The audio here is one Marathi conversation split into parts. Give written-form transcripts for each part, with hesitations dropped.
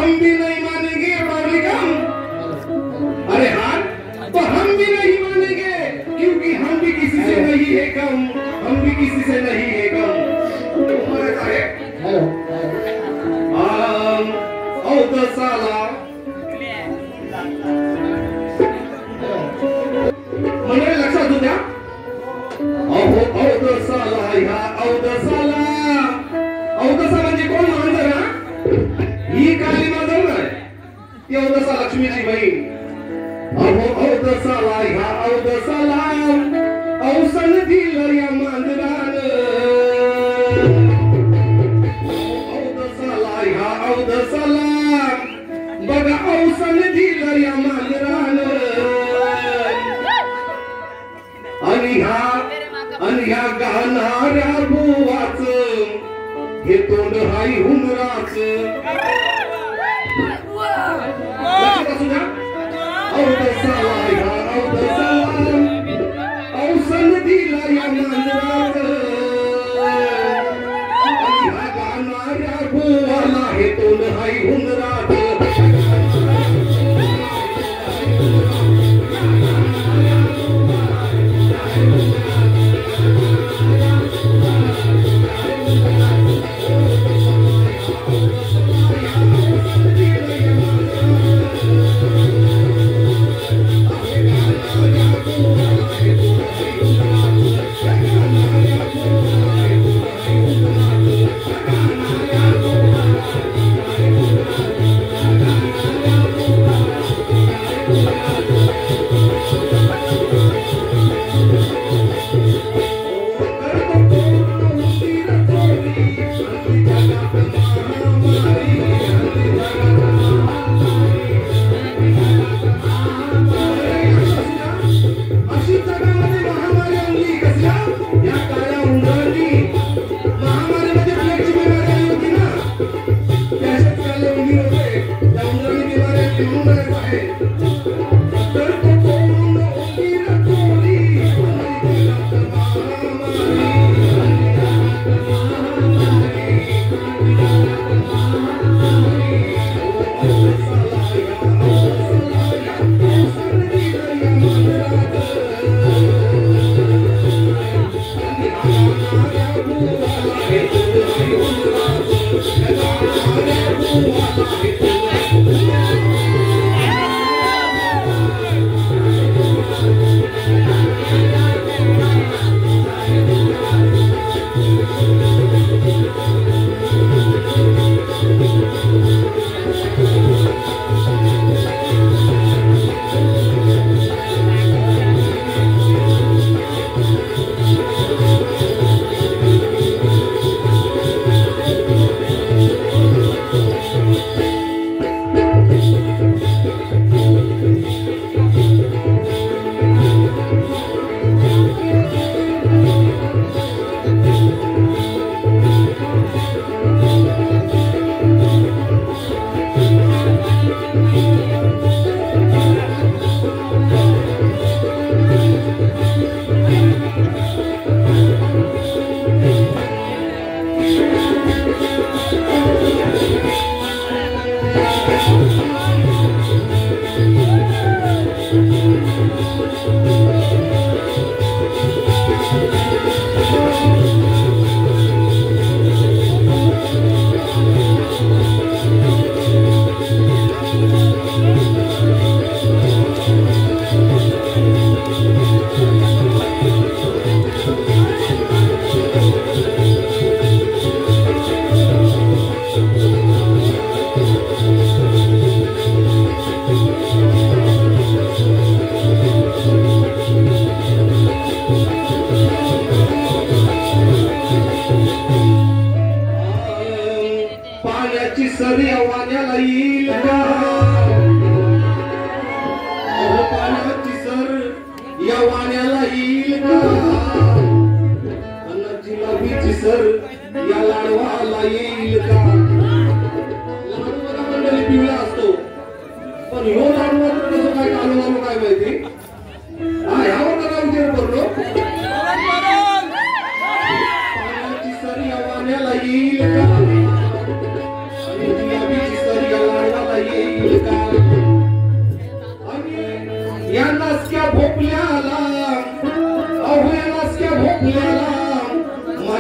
हम भी नहीं मानेंगे बालिकम। अरे हाँ, तो हम भी नहीं मानेंगे क्योंकि हम भी किसी से नहीं है कम, हम भी किसी से नहीं है कम। तुम्हारे साहे औ साला मंडळी लक्षात होत्या औदसाला ह्या औदसाला औदसा म्हणजे कोण मांजर ना ही काली मांजर नाही ती औदसा लक्ष्मीची बहीण औदसाला ह्या औदसाला औसन दिलं या मांजरान औदसाला ह्या औदसाला बघा औसन दिलं या मांजरान आणि ह्या गाणाऱ्या बुवाच हे तोंड हाई हुनराच औदसाला ह्या औदसाला औसन दिला या मांजराच आणि ह्या गाणाऱ्या बुवाला हे तोंड हाई हुनराच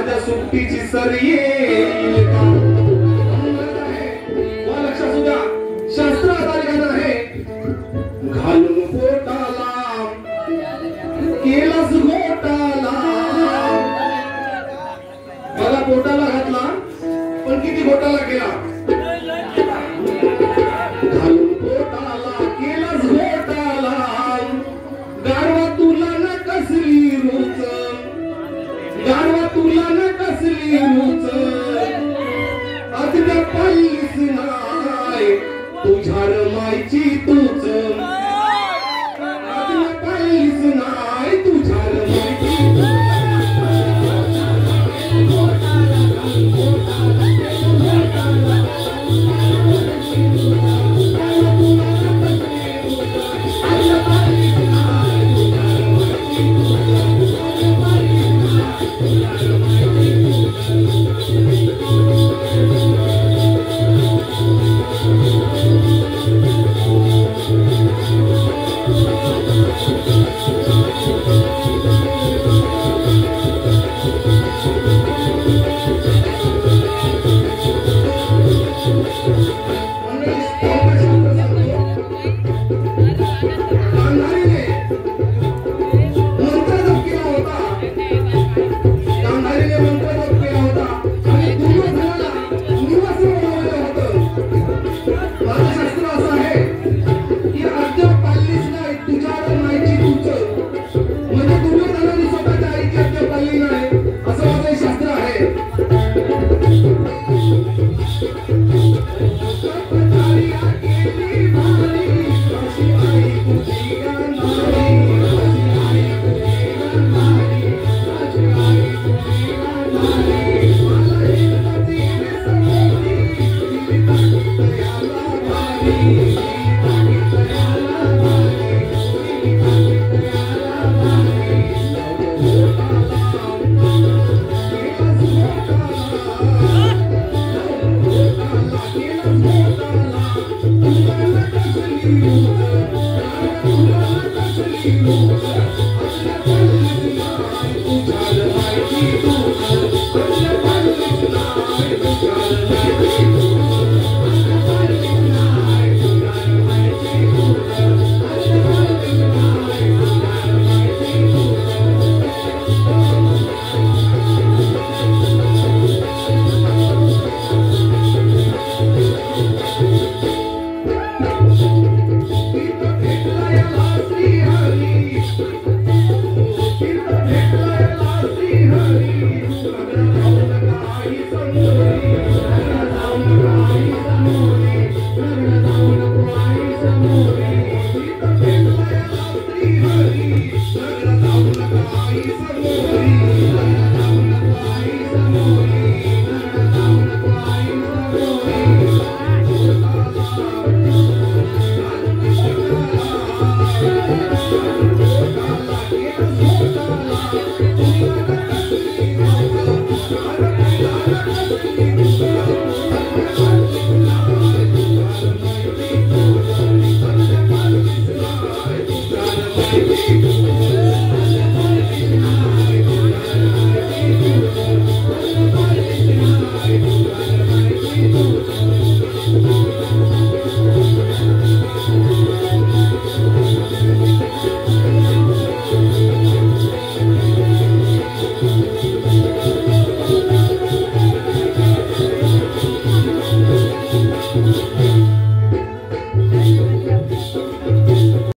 माझ्या सुट्टीची सर येईल का? लक्षात सुद्धा शास्त्र आधारित गाणं आहे. घालून पोटाला केलास घोटाला. बघा पोटाला घातला पण किती घोटाला केला. घालून पोटाला केलास घोटाला. गारवा तुला न कसली रुच. गारवा तुला न कसली रुच. आज त्या पायलीस नाय तुझ्या रमायची तू